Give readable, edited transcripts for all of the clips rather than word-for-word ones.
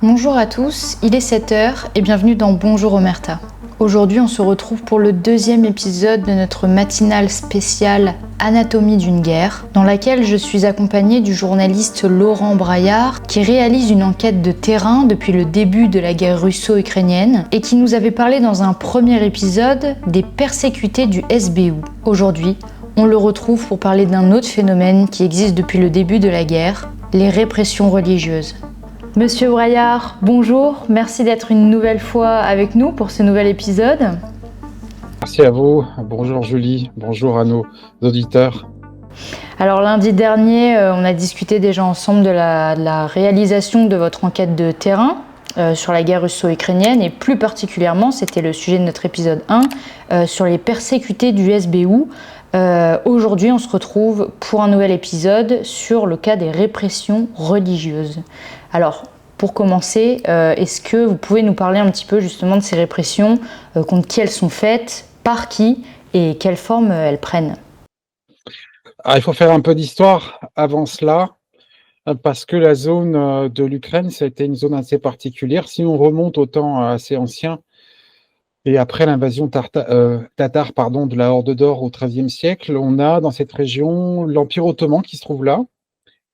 Bonjour à tous, il est 7 heures et bienvenue dans Bonjour Omerta. Aujourd'hui, on se retrouve pour le deuxième épisode de notre matinale spéciale Anatomie d'une guerre, dans laquelle je suis accompagnée du journaliste Laurent Braillard, qui réalise une enquête de terrain depuis le début de la guerre russo-ukrainienne et qui nous avait parlé dans un premier épisode des persécutés du SBU. Aujourd'hui, on le retrouve pour parler d'un autre phénomène qui existe depuis le début de la guerre, les répressions religieuses. Monsieur Braillard, bonjour, merci d'être une nouvelle fois avec nous pour ce nouvel épisode. Merci à vous, bonjour Julie, bonjour à nos auditeurs. Alors lundi dernier, on a discuté déjà ensemble de la réalisation de votre enquête de terrain sur la guerre russo-ukrainienne et plus particulièrement, c'était le sujet de notre épisode 1, sur les persécutés du SBU. Aujourd'hui, on se retrouve pour un nouvel épisode sur le cas des répressions religieuses. Alors, pour commencer, est-ce que vous pouvez nous parler un petit peu justement de ces répressions, contre qui elles sont faites, par qui et quelle forme elles prennent ? Il faut faire un peu d'histoire avant cela, parce que la zone de l'Ukraine, ça a été une zone assez particulière. Si on remonte au temps assez ancien, et après l'invasion tatare de la Horde d'Or au XIIIe siècle, on a dans cette région l'Empire ottoman qui se trouve là,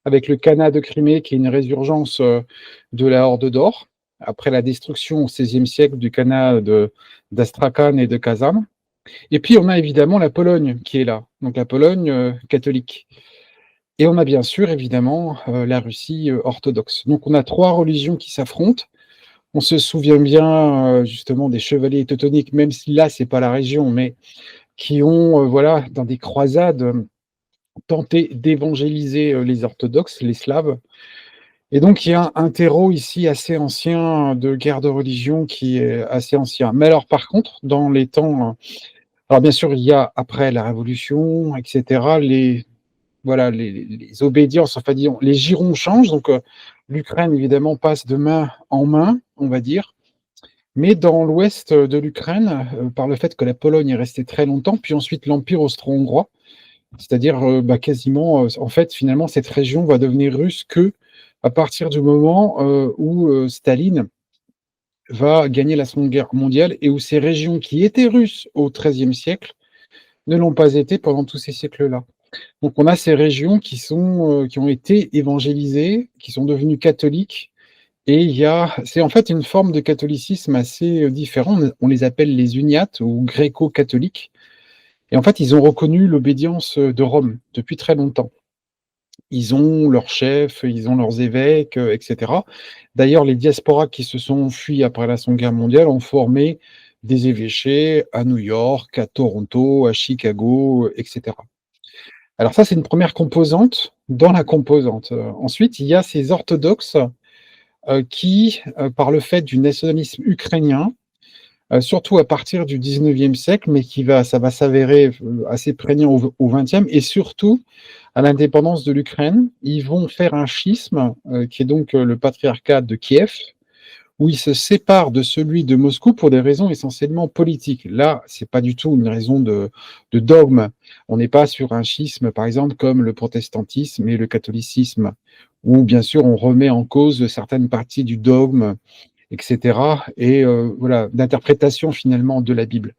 avec le Khanat de Crimée qui est une résurgence de la Horde d'Or, après la destruction au XVIe siècle du Khanat d'Astrakhan et de Kazan. Et puis on a évidemment la Pologne qui est là, donc la Pologne catholique. Et on a bien sûr évidemment la Russie orthodoxe. Donc on a trois religions qui s'affrontent. On se souvient bien justement des chevaliers teutoniques, même si là c'est pas la région, mais qui ont voilà dans des croisades tenté d'évangéliser les orthodoxes, les Slaves. Et donc, il y a un terreau ici assez ancien de guerre de religion qui est assez ancien. Mais alors, par contre, dans les temps... Alors, bien sûr, il y a, après la Révolution, etc., voilà, les obédiences, enfin, disons, les girons changent. Donc, l'Ukraine, évidemment, passe de main en main, on va dire. Mais dans l'ouest de l'Ukraine, par le fait que la Pologne est restée très longtemps, puis ensuite l'Empire austro-hongrois, c'est-à-dire quasiment, en fait, finalement, cette région va devenir russe que à partir du moment où Staline va gagner la Seconde Guerre mondiale et où ces régions qui étaient russes au XIIIe siècle ne l'ont pas été pendant tous ces siècles-là. Donc on a ces régions qui ont été évangélisées, qui sont devenues catholiques, et c'est en fait une forme de catholicisme assez différent. On les appelle les uniates ou gréco-catholiques. Et en fait, ils ont reconnu l'obédience de Rome depuis très longtemps. Ils ont leurs chefs, ils ont leurs évêques, etc. D'ailleurs, les diasporas qui se sont enfuis après la Seconde Guerre mondiale ont formé des évêchés à New York, à Toronto, à Chicago, etc. Alors ça, c'est une première composante dans la composante. Ensuite, il y a ces orthodoxes qui, par le fait du nationalisme ukrainien, surtout à partir du 19e siècle, mais ça va s'avérer assez prégnant au 20e, et surtout à l'indépendance de l'Ukraine, ils vont faire un schisme, qui est donc le patriarcat de Kiev, où ils se séparent de celui de Moscou pour des raisons essentiellement politiques. Là, c'est pas du tout une raison de dogme. On n'est pas sur un schisme, par exemple, comme le protestantisme et le catholicisme, où bien sûr on remet en cause certaines parties du dogme, etc. Et voilà, d'interprétation finalement de la Bible.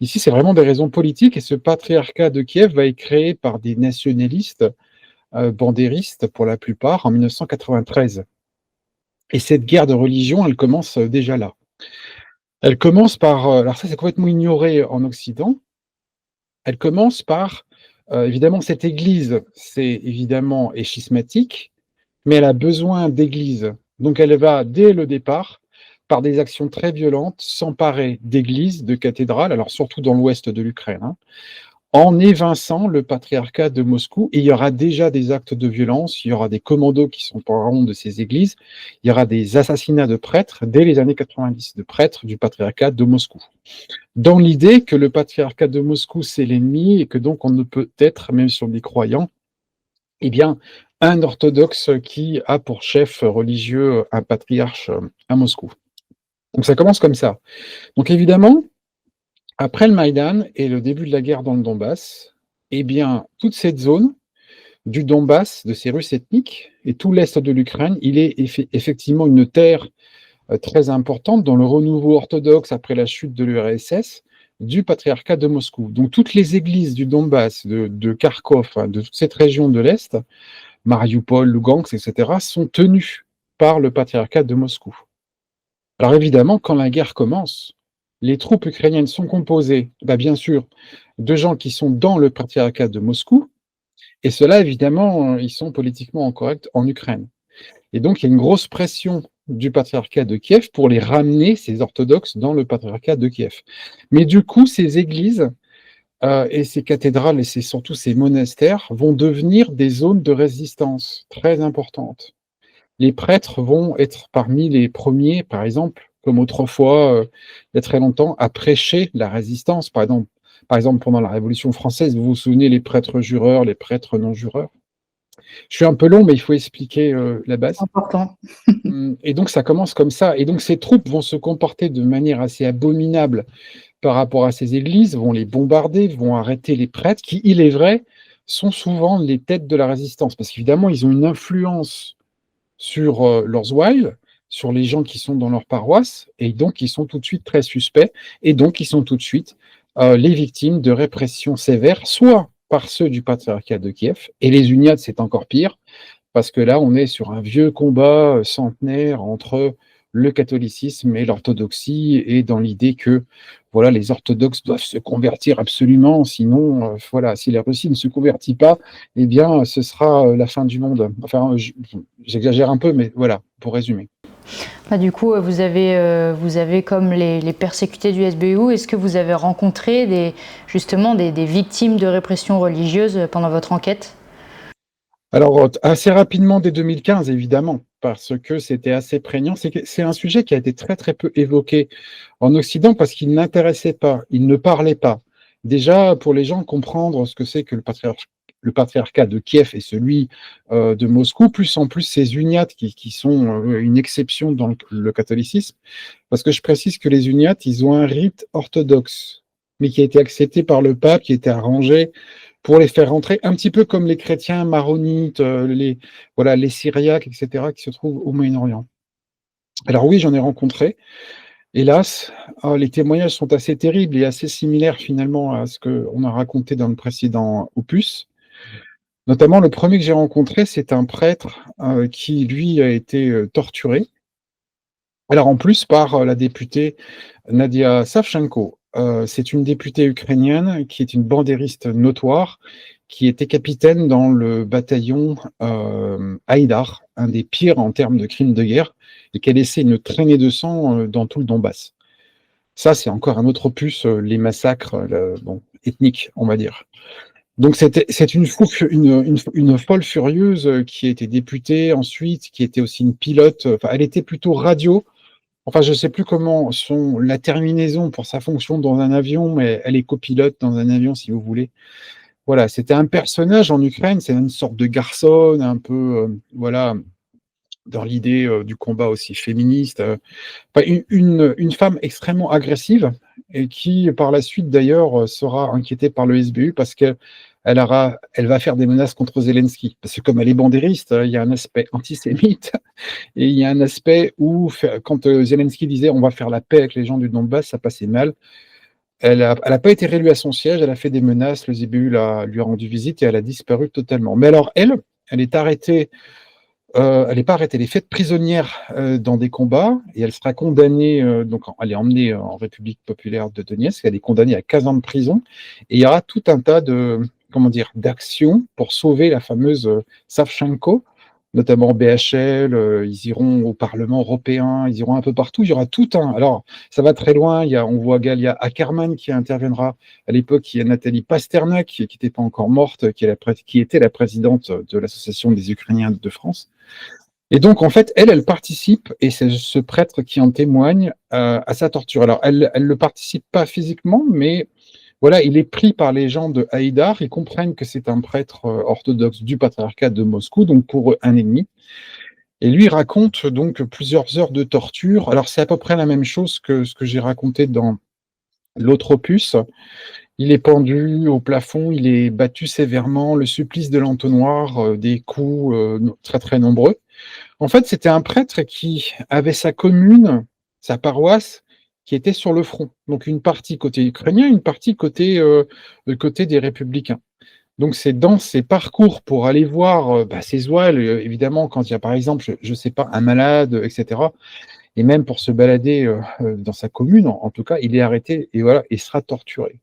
Ici, c'est vraiment des raisons politiques, et ce patriarcat de Kiev va être créé par des nationalistes bandéristes pour la plupart en 1993. Et cette guerre de religion, elle commence déjà là. Elle commence par, alors ça c'est complètement ignoré en Occident, elle commence par, évidemment cette église, c'est évidemment est schismatique, mais elle a besoin d'église. Donc elle va, dès le départ, par des actions très violentes, s'emparer d'églises, de cathédrales, alors surtout dans l'ouest de l'Ukraine, hein, en évinçant le patriarcat de Moscou. Et il y aura déjà des actes de violence, il y aura des commandos qui s'empareront de ces églises, il y aura des assassinats de prêtres dès les années 90, de prêtres du patriarcat de Moscou. Dans l'idée que le patriarcat de Moscou, c'est l'ennemi, et que donc on ne peut être, même sur des croyants, eh bien, un orthodoxe qui a pour chef religieux un patriarche à Moscou. Donc ça commence comme ça. Donc évidemment, après le Maïdan et le début de la guerre dans le Donbass, eh bien, toute cette zone du Donbass, de ces Russes ethniques, et tout l'est de l'Ukraine, il est effectivement une terre très importante dans le renouveau orthodoxe après la chute de l'URSS du patriarcat de Moscou. Donc toutes les églises du Donbass, de Kharkov, hein, de toute cette région de l'Est, Mariupol, Lugansk, etc., sont tenues par le patriarcat de Moscou. Alors évidemment, quand la guerre commence, les troupes ukrainiennes sont composées, bien sûr, de gens qui sont dans le patriarcat de Moscou, et ceux-là, évidemment, ils sont politiquement incorrects en Ukraine. Et donc, il y a une grosse pression du patriarcat de Kiev pour les ramener, ces orthodoxes, dans le patriarcat de Kiev. Mais du coup, ces églises et ces cathédrales, et surtout ces monastères, vont devenir des zones de résistance très importantes. Les prêtres vont être parmi les premiers, par exemple, comme autrefois, il y a très longtemps, à prêcher la résistance. Par exemple, pendant la Révolution française, vous vous souvenez, les prêtres jureurs, les prêtres non-jureurs. Je suis un peu long, mais il faut expliquer la base. Important. Et donc, ça commence comme ça. Et donc, ces troupes vont se comporter de manière assez abominable par rapport à ces églises, vont les bombarder, vont arrêter les prêtres, qui, il est vrai, sont souvent les têtes de la résistance. Parce qu'évidemment, ils ont une influence sur leurs wiles, sur les gens qui sont dans leur paroisse, et donc ils sont tout de suite très suspects, et donc ils sont tout de suite les victimes de répression sévère, soit par ceux du patriarcat de Kiev, et les uniates c'est encore pire, parce que là on est sur un vieux combat centenaire entre le catholicisme et l'orthodoxie, et dans l'idée que voilà, les orthodoxes doivent se convertir absolument, sinon, voilà, si la Russie ne se convertit pas, eh bien, ce sera la fin du monde. Enfin, j'exagère un peu, mais voilà, pour résumer. Du coup, vous avez comme les persécutés du SBU, est-ce que vous avez rencontré justement des victimes de répression religieuse pendant votre enquête? Alors, assez rapidement, dès 2015, évidemment, parce que c'était assez prégnant. C'est un sujet qui a été très, très peu évoqué en Occident parce qu'il n'intéressait pas, il ne parlait pas. Déjà, pour les gens, comprendre ce que c'est que le patriarcat de Kiev et celui de Moscou, plus en plus ces uniates qui sont une exception dans le catholicisme, parce que je précise que les uniates, ils ont un rite orthodoxe, mais qui a été accepté par le pape, qui a été arrangé pour les faire rentrer, un petit peu comme les chrétiens maronites, les syriaques, etc., qui se trouvent au Moyen-Orient. Alors oui, j'en ai rencontré. Hélas, les témoignages sont assez terribles et assez similaires finalement à ce qu'on a raconté dans le précédent opus. Notamment, le premier que j'ai rencontré, c'est un prêtre qui, lui, a été torturé. Alors en plus, par la députée Nadia Savchenko. C'est une députée ukrainienne qui est une bandériste notoire, qui était capitaine dans le bataillon Haïdar, un des pires en termes de crimes de guerre, et qui a laissé une traînée de sang dans tout le Donbass. Ça, c'est encore un autre opus, les massacres ethniques, on va dire. Donc c'est une folle furieuse qui a été députée ensuite, qui était aussi une pilote, elle était plutôt radio. Enfin, je ne sais plus comment sont la terminaison pour sa fonction dans un avion, mais elle est copilote dans un avion, si vous voulez. Voilà, c'était un personnage en Ukraine, c'est une sorte de garçonne, un peu, dans l'idée du combat aussi féministe. Une femme extrêmement agressive et qui, par la suite, d'ailleurs, sera inquiétée par le SBU parce qu'elle va faire des menaces contre Zelensky. Parce que comme elle est bandériste, il y a un aspect antisémite et il y a un aspect où, quand Zelensky disait on va faire la paix avec les gens du Donbass, ça passait mal. Elle n'a pas été réélue à son siège, elle a fait des menaces, le SBU lui a rendu visite et elle a disparu totalement. Mais alors, elle est arrêtée. Elle n'est pas arrêtée, elle est faite prisonnière dans des combats et elle sera condamnée, donc elle est emmenée en République populaire de Donetsk, elle est condamnée à 15 ans de prison et il y aura tout un tas d'actions pour sauver la fameuse Savchenko, notamment BHL, ils iront au Parlement européen, ils iront un peu partout, il y aura tout un... Alors, ça va très loin, on voit Galia Ackerman qui interviendra à l'époque, il y a Nathalie Pasternak qui n'était pas encore morte, qui était la présidente de l'Association des Ukrainiens de France. Et donc, en fait, elle participe, et c'est ce prêtre qui en témoigne, à sa torture. Alors, elle ne participe pas physiquement, mais voilà, il est pris par les gens de Haïdar, ils comprennent que c'est un prêtre orthodoxe du patriarcat de Moscou, donc pour eux, un ennemi. Et lui raconte donc plusieurs heures de torture. Alors, c'est à peu près la même chose que ce que j'ai raconté dans l'autre opus. Il est pendu au plafond, il est battu sévèrement, le supplice de l'entonnoir, des coups très très nombreux. En fait, c'était un prêtre qui avait sa commune, sa paroisse, qui était sur le front. Donc une partie côté ukrainien, une partie côté des républicains. Donc c'est dans ces parcours pour aller voir ces ouailles, évidemment, quand il y a par exemple, je sais pas, un malade, etc. Et même pour se balader dans sa commune, en tout cas, il est arrêté et voilà, et sera torturé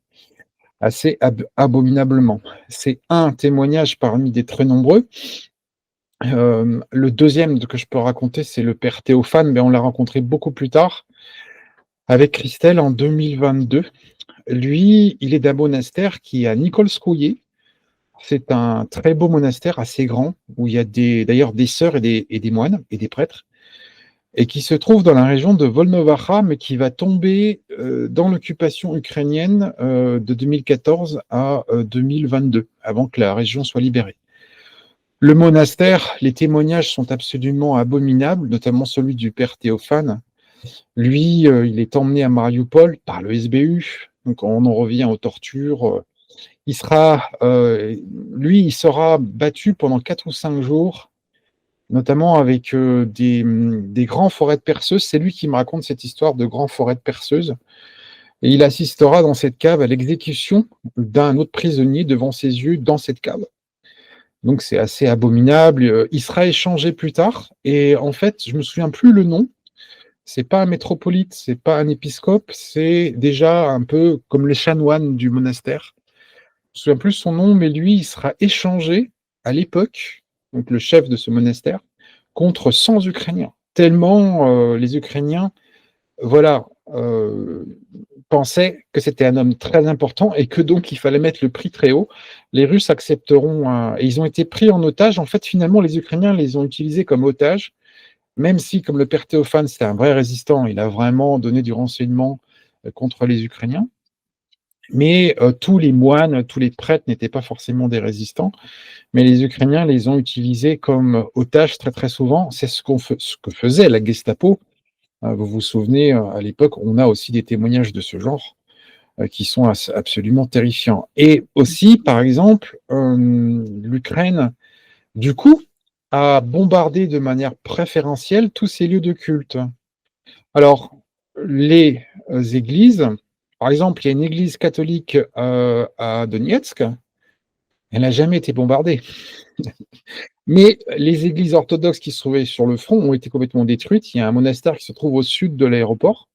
assez abominablement. C'est un témoignage parmi des très nombreux. Le deuxième que je peux raconter, c'est le père Théophane, mais on l'a rencontré beaucoup plus tard avec Christelle en 2022. Lui, il est d'un monastère qui est à Nikolskoye. C'est un très beau monastère, assez grand, où il y a d'ailleurs des sœurs et des moines et des prêtres, et qui se trouve dans la région de Volnovacha, mais qui va tomber dans l'occupation ukrainienne de 2014 à 2022, avant que la région soit libérée. Le monastère, les témoignages sont absolument abominables, notamment celui du père Théophane. Lui, il est emmené à Mariupol par le SBU, donc on en revient aux tortures. Il sera battu pendant 4 ou 5 jours, notamment avec des grands forêts de perceuses. C'est lui qui me raconte cette histoire de grands forêts de perceuses. Et il assistera dans cette cave à l'exécution d'un autre prisonnier devant ses yeux dans cette cave. Donc c'est assez abominable. Il sera échangé plus tard. Et en fait, je me souviens plus le nom. C'est pas un métropolite, c'est pas un épiscope, c'est déjà un peu comme les chanoines du monastère. Je ne me souviens plus son nom, mais lui, il sera échangé à l'époque, donc le chef de ce monastère, contre 100 Ukrainiens. Tellement les Ukrainiens, voilà, pensaient que c'était un homme très important et que donc il fallait mettre le prix très haut. Les Russes accepteront, et ils ont été pris en otage. En fait, finalement, les Ukrainiens les ont utilisés comme otages, même si, comme le père Théophane, c'était un vrai résistant, il a vraiment donné du renseignement contre les Ukrainiens. Mais tous les moines, tous les prêtres n'étaient pas forcément des résistants, mais les Ukrainiens les ont utilisés comme otages très très souvent. C'est ce que faisait la Gestapo. Vous vous souvenez, à l'époque, on a aussi des témoignages de ce genre qui sont absolument terrifiants. Et aussi, par exemple, l'Ukraine, du coup, a bombardé de manière préférentielle tous ces lieux de culte. Alors, les églises, par exemple, il y a une église catholique à Donetsk, elle n'a jamais été bombardée. Mais les églises orthodoxes qui se trouvaient sur le front ont été complètement détruites. Il y a un monastère qui se trouve au sud de l'aéroport,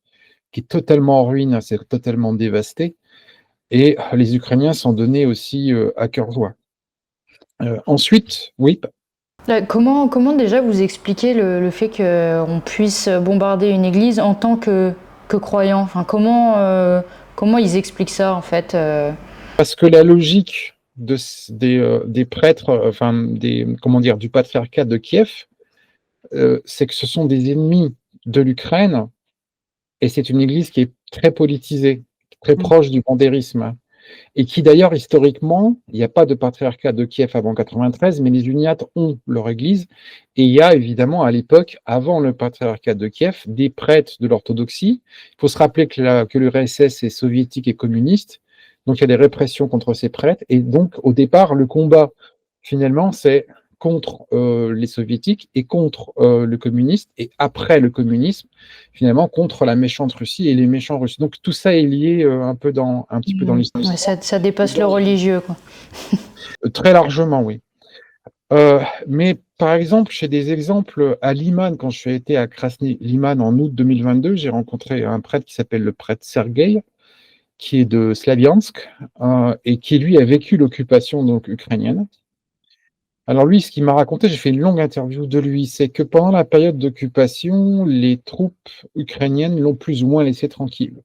qui est totalement en ruine, c'est totalement dévasté. Et les Ukrainiens s'en donnaient aussi à cœur joie. Ensuite, oui. Comment déjà vous expliquez le fait qu'on puisse bombarder une église en tant que croyant? Enfin, comment ils expliquent ça en fait? Parce que la logique des prêtres, du patriarcat de Kiev, c'est que ce sont des ennemis de l'Ukraine et c'est une église qui est très politisée, très proche du pandérisme et qui d'ailleurs historiquement, il n'y a pas de patriarcat de Kiev avant 93, mais les uniates ont leur église et il y a évidemment à l'époque, avant le patriarcat de Kiev, des prêtres de l'orthodoxie. Il faut se rappeler que l'URSS est soviétique et communiste, donc il y a des répressions contre ces prêtres et donc au départ le combat finalement c'est contre les soviétiques et contre le communiste, et après le communisme, finalement, contre la méchante Russie et les méchants Russes. Donc tout ça est lié un petit peu dans l'histoire. Ouais, ça dépasse le religieux, quoi. Très largement, oui. Mais par exemple, j'ai des exemples à Liman, quand je suis été à Krasny Liman en août 2022, j'ai rencontré un prêtre qui s'appelle le prêtre Sergueï, qui est de Slaviansk, et qui lui a vécu l'occupation donc ukrainienne. Alors lui, ce qu'il m'a raconté, j'ai fait une longue interview de lui, c'est que pendant la période d'occupation, les troupes ukrainiennes l'ont plus ou moins laissé tranquille.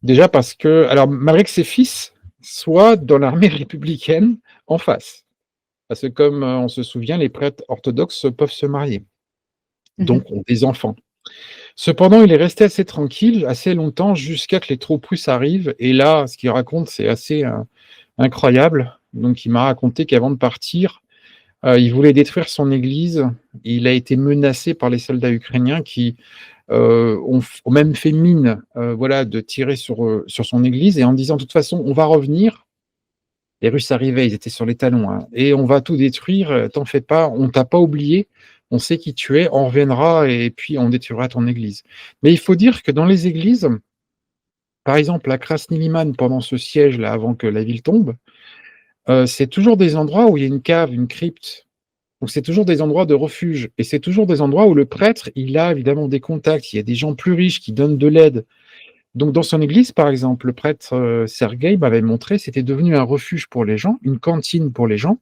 Déjà parce que, alors malgré que ses fils soient dans l'armée républicaine en face, parce que comme on se souvient, les prêtres orthodoxes peuvent se marier, donc ont des enfants. Cependant, il est resté assez tranquille, assez longtemps, jusqu'à que les troupes russes arrivent, et là, ce qu'il raconte, c'est assez incroyable. Donc il m'a raconté qu'avant de partir, il voulait détruire son église. Il a été menacé par les soldats ukrainiens qui ont même fait mine de tirer sur son église et en disant de toute façon, on va revenir. Les Russes arrivaient, ils étaient sur les talons, hein, et on va tout détruire, t'en fais pas, on t'a pas oublié, on sait qui tu es, on reviendra et puis on détruira ton église. Mais il faut dire que dans les églises, par exemple, à Krasny-Liman, pendant ce siège-là, avant que la ville tombe, c'est toujours des endroits où il y a une cave, une crypte. Donc c'est toujours des endroits de refuge. Et c'est toujours des endroits où le prêtre, il a évidemment des contacts. Il y a des gens plus riches qui donnent de l'aide. Donc dans son église, par exemple, le prêtre Sergueï m'avait montré, c'était devenu un refuge pour les gens, une cantine pour les gens.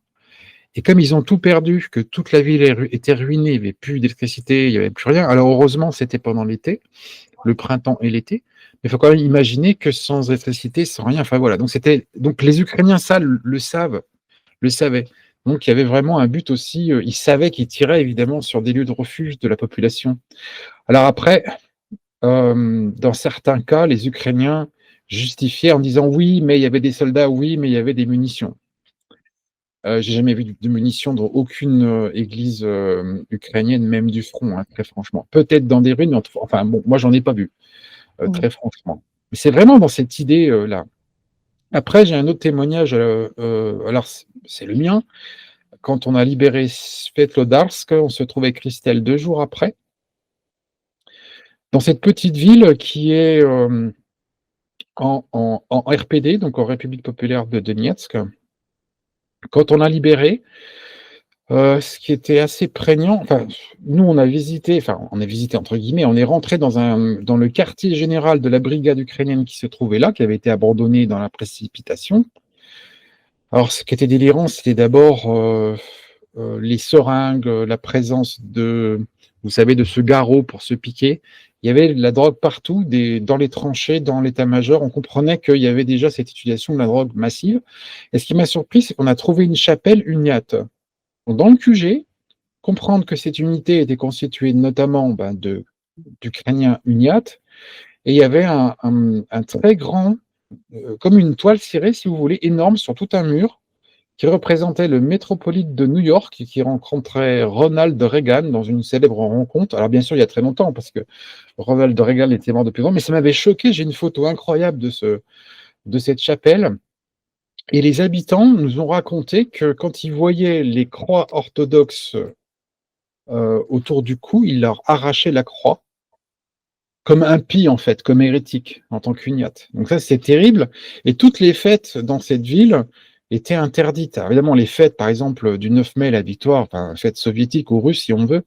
Et comme ils ont tout perdu, que toute la ville était ruinée, il n'y avait plus d'électricité, il n'y avait plus rien. Alors heureusement, c'était pendant l'été, le printemps et l'été. Mais il faut quand même imaginer que sans électricité, sans rien, enfin voilà. Donc les Ukrainiens, ça, le savaient. Donc il y avait vraiment un but aussi, ils savaient qu'ils tiraient évidemment sur des lieux de refuge de la population. Alors après, dans certains cas, les Ukrainiens justifiaient en disant oui, mais il y avait des soldats, oui, mais il y avait des munitions. J'ai jamais vu de munitions dans aucune église ukrainienne, même du front, hein, très franchement. Peut-être dans des ruines, mais enfin bon, moi j'en ai pas vu, très franchement. Mais c'est vraiment dans cette idée là. Après, j'ai un autre témoignage. Alors c'est le mien. Quand on a libéré Svetlodarsk, on se trouvait avec Christelle 2 jours après, dans cette petite ville qui est en RPD, donc en République populaire de Donetsk. Quand on a libéré, ce qui était assez prégnant, enfin, nous on a visité entre guillemets, on est rentré dans le quartier général de la brigade ukrainienne qui se trouvait là, qui avait été abandonnée dans la précipitation. Alors ce qui était délirant, c'était d'abord les seringues, la présence vous savez, de ce garrot pour se piquer. Il y avait de la drogue partout, dans les tranchées, dans l'état-major. On comprenait qu'il y avait déjà cette utilisation de la drogue massive. Et ce qui m'a surpris, c'est qu'on a trouvé une chapelle uniate. Donc, dans le QG, comprendre que cette unité était constituée notamment d'Ukrainiens uniates, et il y avait un très grand, comme une toile cirée, si vous voulez, énorme sur tout un mur, qui représentait le métropolite de New York, qui rencontrait Ronald Reagan dans une célèbre rencontre. Alors bien sûr, il y a très longtemps, parce que Ronald Reagan était mort depuis longtemps, mais ça m'avait choqué. J'ai une photo incroyable de cette chapelle. Et les habitants nous ont raconté que quand ils voyaient les croix orthodoxes autour du cou, ils leur arrachaient la croix, comme impie en fait, comme hérétique, en tant qu'uniate. Donc ça, c'est terrible. Et toutes les fêtes dans cette ville étaient interdites. Alors, évidemment, les fêtes, par exemple, du 9 mai, la victoire, enfin, fête soviétique ou russe, si on veut,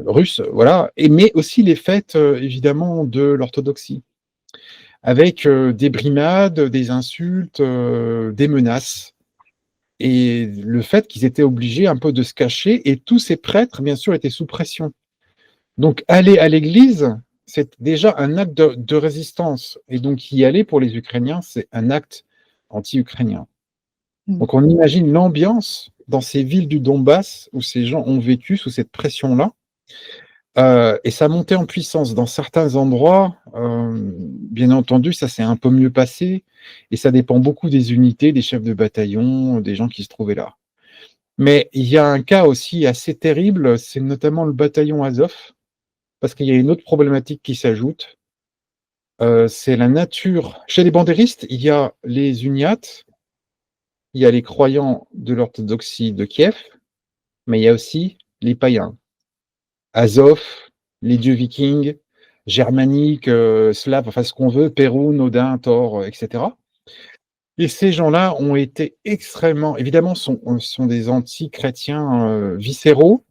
russe, voilà, mais aussi les fêtes, évidemment, de l'orthodoxie, avec des brimades, des insultes, des menaces, et le fait qu'ils étaient obligés un peu de se cacher, et tous ces prêtres, bien sûr, étaient sous pression. Donc, aller à l'église, c'est déjà un acte de résistance. Et donc, y aller pour les Ukrainiens, c'est un acte anti-ukrainien. Donc, on imagine l'ambiance dans ces villes du Donbass où ces gens ont vécu sous cette pression-là. Et ça montait en puissance dans certains endroits. Bien entendu, ça s'est un peu mieux passé. Et ça dépend beaucoup des unités, des chefs de bataillon, des gens qui se trouvaient là. Mais il y a un cas aussi assez terrible, c'est notamment le bataillon Azov, parce qu'il y a une autre problématique qui s'ajoute, c'est la nature. Chez les bandéristes, il y a les uniates, il y a les croyants de l'orthodoxie de Kiev, mais il y a aussi les païens. Azov, les dieux vikings, germaniques, slaves, enfin ce qu'on veut, Perun, Odin, Thor, etc. Et ces gens-là ont été extrêmement, évidemment, sont des anti-chrétiens viscéraux.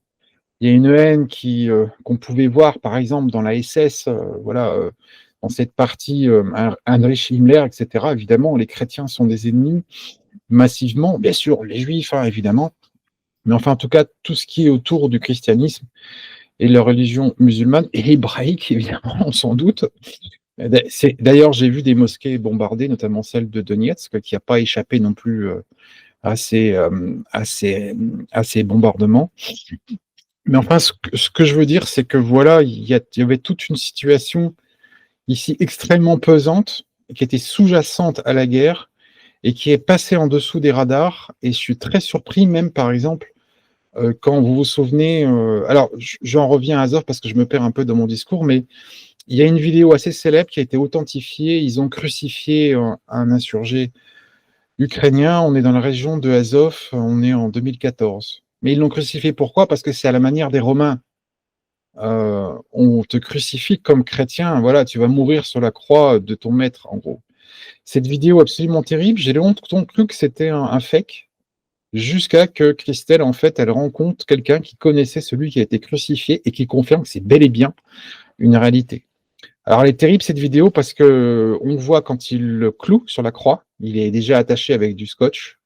Il y a une haine qu'on pouvait voir, par exemple, dans la SS, dans cette partie Heinrich Himmler, etc. Évidemment, les chrétiens sont des ennemis massivement, bien sûr, les juifs, hein, évidemment, mais enfin, en tout cas, tout ce qui est autour du christianisme et la religion musulmane et hébraïque, évidemment, on s'en doute. D'ailleurs, j'ai vu des mosquées bombardées, notamment celle de Donetsk, qui n'a pas échappé non plus à ces bombardements. Mais enfin, ce que je veux dire, c'est que voilà, il y avait toute une situation ici extrêmement pesante, qui était sous-jacente à la guerre, et qui est passée en dessous des radars. Et je suis très surpris, même par exemple, quand vous vous souvenez, alors j'en reviens à Azov parce que je me perds un peu dans mon discours, mais il y a une vidéo assez célèbre qui a été authentifiée. Ils ont crucifié un insurgé ukrainien. On est dans la région de Azov, on est en 2014. Mais ils l'ont crucifié pourquoi? Parce que c'est à la manière des Romains. On te crucifie comme chrétien, voilà, tu vas mourir sur la croix de ton maître, en gros. Cette vidéo absolument terrible, j'ai longtemps cru que c'était un fake, jusqu'à que Christelle, en fait, elle rencontre quelqu'un qui connaissait celui qui a été crucifié et qui confirme que c'est bel et bien une réalité. Alors, elle est terrible cette vidéo parce que on voit quand il le cloue sur la croix, il est déjà attaché avec du scotch,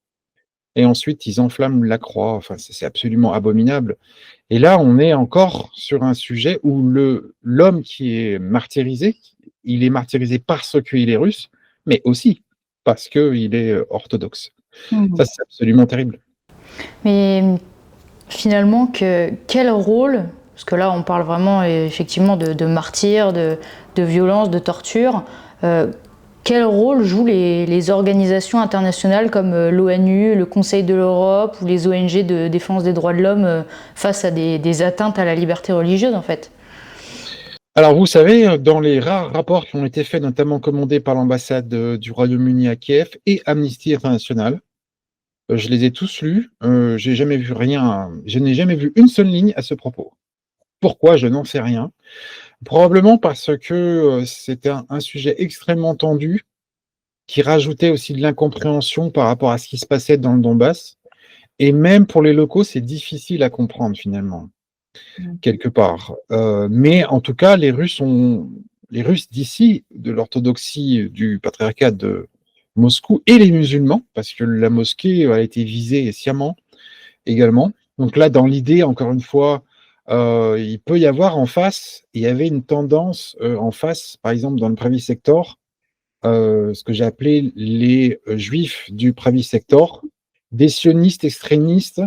et ensuite ils enflamment la croix. Enfin, c'est absolument abominable. Et là, on est encore sur un sujet où l'homme qui est martyrisé, il est martyrisé parce qu'il est russe, mais aussi parce qu'il est orthodoxe. Mhm. Ça, c'est absolument terrible. Mais finalement, quel rôle, parce que là on parle vraiment effectivement de martyrs, de violence, de torture, quel rôle jouent les organisations internationales comme l'ONU, le Conseil de l'Europe ou les ONG de défense des droits de l'homme face à des atteintes à la liberté religieuse en fait? Alors, vous savez, dans les rares rapports qui ont été faits, notamment commandés par l'ambassade du Royaume-Uni à Kiev et Amnesty International, je les ai tous lus. J'ai jamais vu rien. Je n'ai jamais vu une seule ligne à ce propos. Pourquoi? Je n'en sais rien. Probablement parce que c'était un sujet extrêmement tendu qui rajoutait aussi de l'incompréhension par rapport à ce qui se passait dans le Donbass. Et même pour les locaux, c'est difficile à comprendre finalement, quelque part. Mais en tout cas, les Russes d'ici, de l'orthodoxie du patriarcat de Moscou, et les musulmans, parce que la mosquée a été visée sciemment également. Donc là, dans l'idée, encore une fois, il peut y avoir en face, il y avait une tendance en face, par exemple dans le Pravi Sector, ce que j'ai appelé les juifs du Pravi Sector, des sionistes extrémistes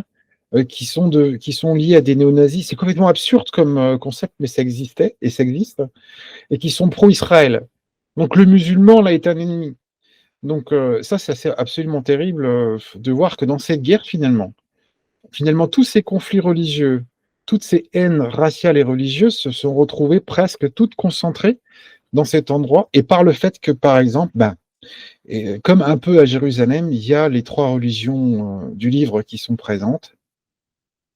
qui sont liés à des néo-nazis. C'est complètement absurde comme concept, mais ça existait et ça existe, et qui sont pro-Israël. Donc le musulman là est un ennemi. Donc ça, c'est absolument terrible de voir que dans cette guerre, finalement, tous ces conflits religieux, toutes ces haines raciales et religieuses se sont retrouvées presque toutes concentrées dans cet endroit, et par le fait que, par exemple, et comme un peu à Jérusalem, il y a les trois religions du livre qui sont présentes.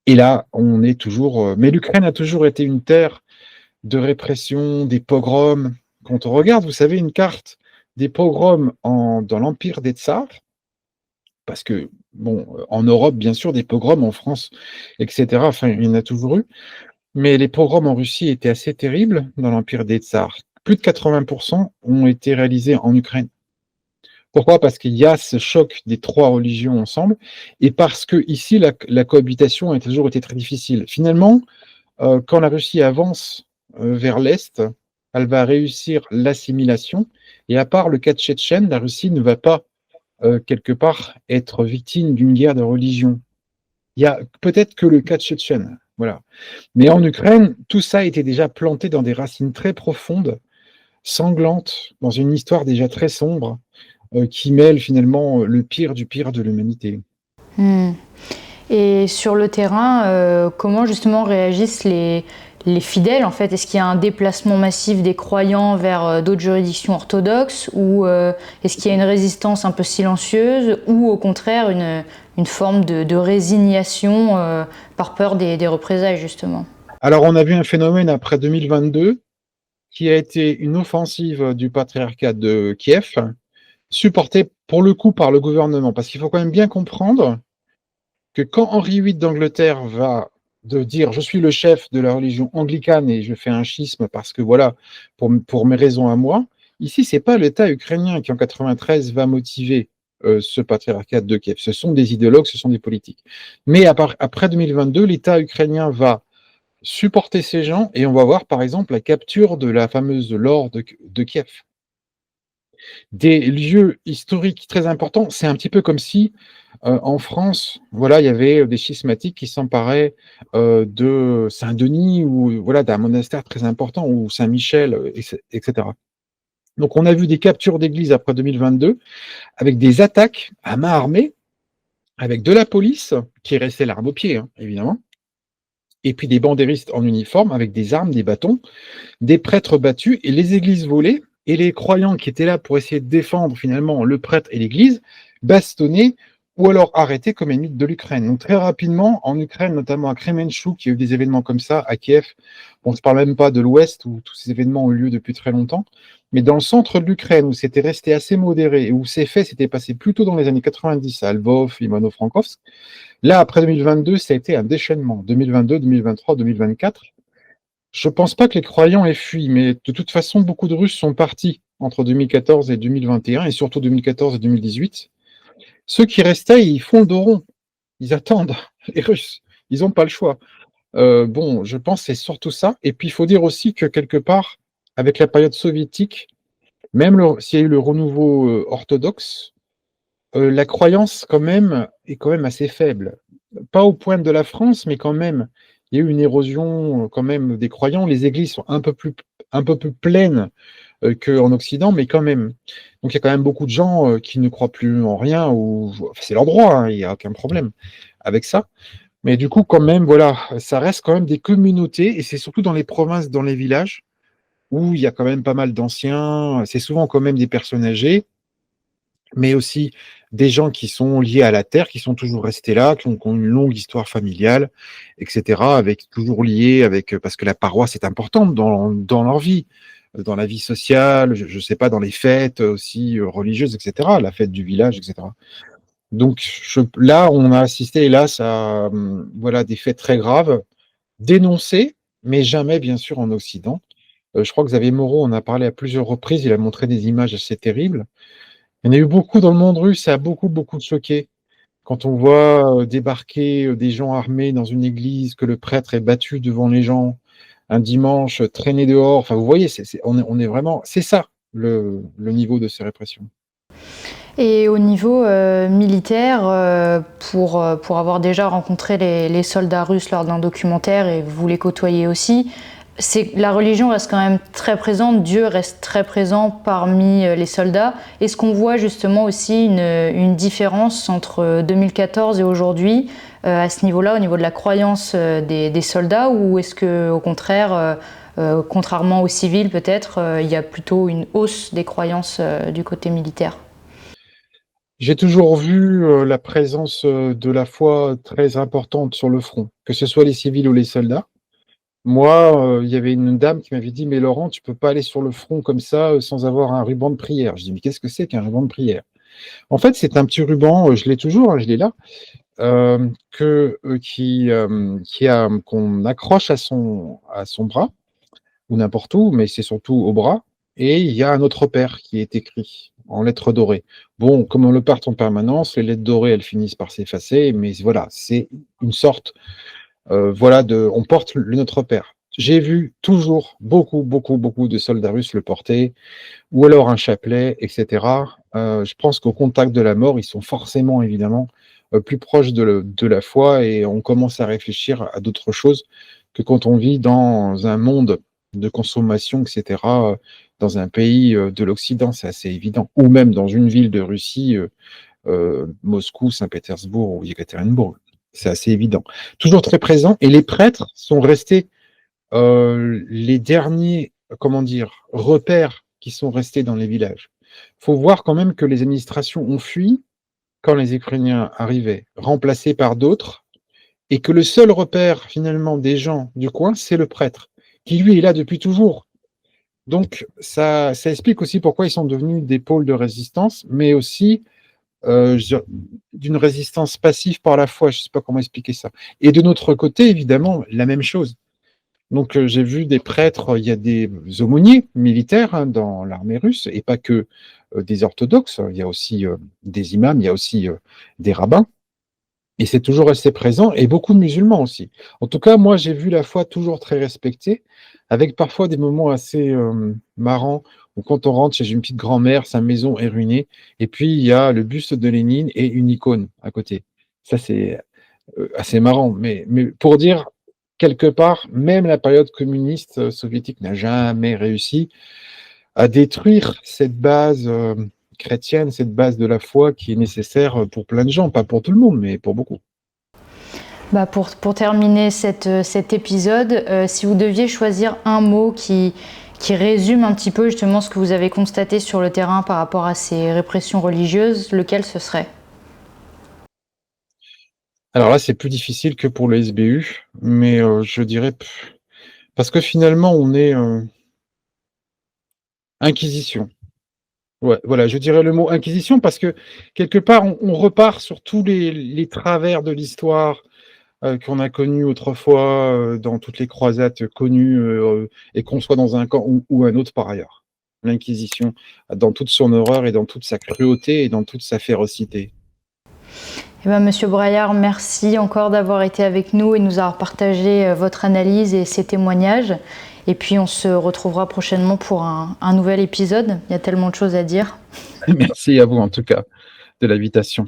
Et là, on est toujours. Mais l'Ukraine a toujours été une terre de répression, des pogroms. Quand on regarde, vous savez, une carte des pogroms dans l'Empire des Tsars, parce que, bon, en Europe, bien sûr, des pogroms, en France, etc., enfin, il y en a toujours eu, mais les pogroms en Russie étaient assez terribles dans l'Empire des Tsars. Plus de 80% ont été réalisés en Ukraine. Pourquoi? Parce qu'il y a ce choc des trois religions ensemble, et parce que ici, la cohabitation a toujours été très difficile. Finalement, quand la Russie avance vers l'Est, elle va réussir l'assimilation, et à part le cas de Tchétchène, la Russie ne va pas quelque part être victime d'une guerre de religion. Il y a peut-être que le cas de Tchétchène, voilà. Mais en Ukraine, tout ça était déjà planté dans des racines très profondes, sanglantes, dans une histoire déjà très sombre, qui mêle finalement le pire du pire de l'humanité. Hmm. Et sur le terrain, comment justement réagissent les fidèles en fait? Est-ce qu'il y a un déplacement massif des croyants vers d'autres juridictions orthodoxes ou est-ce qu'il y a une résistance un peu silencieuse ou au contraire une forme de résignation par peur des représailles justement? Alors, on a vu un phénomène après 2022 qui a été une offensive du patriarcat de Kiev, supportée pour le coup par le gouvernement. Parce qu'il faut quand même bien comprendre que quand Henri VIII d'Angleterre va de dire je suis le chef de la religion anglicane et je fais un schisme parce que voilà, pour mes raisons à moi, ici, c'est pas l'État ukrainien qui en 93 va motiver ce patriarcat de Kiev. Ce sont des idéologues, ce sont des politiques. Mais après 2022, l'État ukrainien va supporter ces gens et on va voir par exemple la capture de la fameuse Laure de Kiev. Des lieux historiques très importants, c'est un petit peu comme si en France, voilà, il y avait des schismatiques qui s'emparaient de Saint-Denis ou voilà, d'un monastère très important, ou Saint-Michel, etc. Donc on a vu des captures d'églises après 2022 avec des attaques à main armée, avec de la police qui est restée l'arme au pied, hein, évidemment, et puis des bandéristes en uniforme avec des armes, des bâtons, des prêtres battus et les églises volées, et les croyants qui étaient là pour essayer de défendre finalement le prêtre et l'église, bastonnés ou alors arrêtés comme ennemis de l'Ukraine. Donc très rapidement, en Ukraine, notamment à Kremenchuk, il y a eu des événements comme ça, à Kiev. Bon, on ne parle même pas de l'Ouest, où tous ces événements ont eu lieu depuis très longtemps. Mais dans le centre de l'Ukraine, où c'était resté assez modéré, et où ces faits s'étaient passés plutôt dans les années 90, à Lvov, Ivano-Frankovsk, là, après 2022, ça a été un déchaînement. 2022, 2023, 2024. Je ne pense pas que les croyants aient fui, mais de toute façon, beaucoup de Russes sont partis entre 2014 et 2021, et surtout 2014 et 2018. Ceux qui restaient, ils font le dos rond. Ils attendent, les Russes. Ils n'ont pas le choix. Bon, je pense que c'est surtout ça. Et puis, il faut dire aussi que quelque part, avec la période soviétique, même s'il y a eu le renouveau orthodoxe, la croyance quand même est quand même assez faible. Pas au point de la France, mais quand même, il y a eu une érosion quand même des croyants. Les églises sont un peu plus pleines qu'en Occident, mais quand même. Donc il y a quand même beaucoup de gens qui ne croient plus en rien, ou enfin, c'est leur droit, hein, il n'y a aucun problème avec ça. Mais du coup, quand même, voilà, ça reste quand même des communautés, et c'est surtout dans les provinces, dans les villages, où il y a quand même pas mal d'anciens, c'est souvent quand même des personnes âgées, mais aussi des gens qui sont liés à la terre, qui sont toujours restés là, qui ont une longue histoire familiale, etc., avec toujours liés avec, parce que la paroisse est importante dans leur vie, dans la vie sociale, je ne sais pas, dans les fêtes aussi religieuses, etc., la fête du village, etc. Donc là, on a assisté, hélas, à voilà, des faits très graves, dénoncés, mais jamais, bien sûr, en Occident. Je crois que Xavier Moreau en a parlé à plusieurs reprises, il a montré des images assez terribles. Il y en a eu beaucoup dans le monde russe, ça a beaucoup choqué. Quand on voit débarquer des gens armés dans une église, que le prêtre est battu devant les gens un dimanche, traîné dehors, enfin vous voyez, on est vraiment, c'est ça le niveau de ces répressions. Et au niveau militaire, pour avoir déjà rencontré les soldats russes lors d'un documentaire, et vous les côtoyez aussi, la religion reste quand même très présente, Dieu reste très présent parmi les soldats. Est-ce qu'on voit justement aussi une différence entre 2014 et aujourd'hui à ce niveau-là, au niveau de la croyance des soldats, ou est-ce que au contraire, contrairement aux civils peut-être, il y a plutôt une hausse des croyances du côté militaire? J'ai toujours vu la présence de la foi très importante sur le front, que ce soit les civils ou les soldats. Moi, il y avait une dame qui m'avait dit: «Mais Laurent, tu peux pas aller sur le front comme ça, sans avoir un ruban de prière». Je dis: «Mais qu'est-ce que c'est qu'un ruban de prière?» En fait, c'est un petit ruban, je l'ai toujours, hein, je l'ai là, qu'on accroche à son bras, ou n'importe où, mais c'est surtout au bras, et il y a un Notre Père qui est écrit en lettres dorées. Bon, comme on le porte en permanence, les lettres dorées, elles finissent par s'effacer, mais voilà, c'est une sorte, voilà, on porte le Notre Père. J'ai vu toujours beaucoup de soldats russes le porter, ou alors un chapelet, etc. Je pense qu'au contact de la mort, ils sont forcément, évidemment, plus proches de la foi, et on commence à réfléchir à d'autres choses que quand on vit dans un monde de consommation, etc., dans un pays de l'Occident, c'est assez évident, ou même dans une ville de Russie, Moscou, Saint-Pétersbourg ou Yekaterinbourg. C'est assez évident. Toujours très présent, et les prêtres sont restés les derniers, comment dire, repères qui sont restés dans les villages. Il faut voir quand même que les administrations ont fui quand les Ukrainiens arrivaient, remplacés par d'autres, et que le seul repère finalement des gens du coin, c'est le prêtre, qui lui est là depuis toujours. Donc ça explique aussi pourquoi ils sont devenus des pôles de résistance, mais aussi d'une résistance passive par la foi, je ne sais pas comment expliquer ça. Et de notre côté, évidemment, la même chose. Donc j'ai vu des prêtres, il y a des aumôniers militaires, hein, dans l'armée russe, et pas que des orthodoxes, il y a aussi des imams, il y a aussi des rabbins, et c'est toujours resté présent, et beaucoup de musulmans aussi. En tout cas, moi j'ai vu la foi toujours très respectée, avec parfois des moments assez marrants, où quand on rentre chez une petite grand-mère, sa maison est ruinée, et puis il y a le buste de Lénine et une icône à côté. Ça c'est assez marrant, mais pour dire, quelque part, même la période communiste soviétique n'a jamais réussi à détruire cette base chrétienne, cette base de la foi qui est nécessaire pour plein de gens, pas pour tout le monde, mais pour beaucoup. Bah pour terminer cet épisode, si vous deviez choisir un mot qui résume un petit peu justement ce que vous avez constaté sur le terrain par rapport à ces répressions religieuses, lequel ce serait? Alors là, c'est plus difficile que pour le SBU, mais je dirais parce que finalement, on est inquisition. Ouais, voilà, je dirais le mot inquisition parce que quelque part, on repart sur tous les travers de l'histoire qu'on a connus autrefois dans toutes les croisades connues et qu'on soit dans un camp ou un autre par ailleurs. L'Inquisition, dans toute son horreur et dans toute sa cruauté et dans toute sa férocité. Eh ben, Monsieur Braillard, merci encore d'avoir été avec nous et nous avoir partagé votre analyse et ses témoignages. Et puis on se retrouvera prochainement pour un nouvel épisode. Il y a tellement de choses à dire. Merci à vous en tout cas de l'invitation.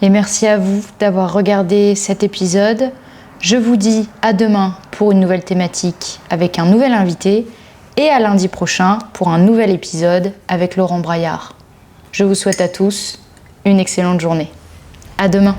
Et merci à vous d'avoir regardé cet épisode. Je vous dis à demain pour une nouvelle thématique avec un nouvel invité et à lundi prochain pour un nouvel épisode avec Laurent Braillard. Je vous souhaite à tous une excellente journée. À demain.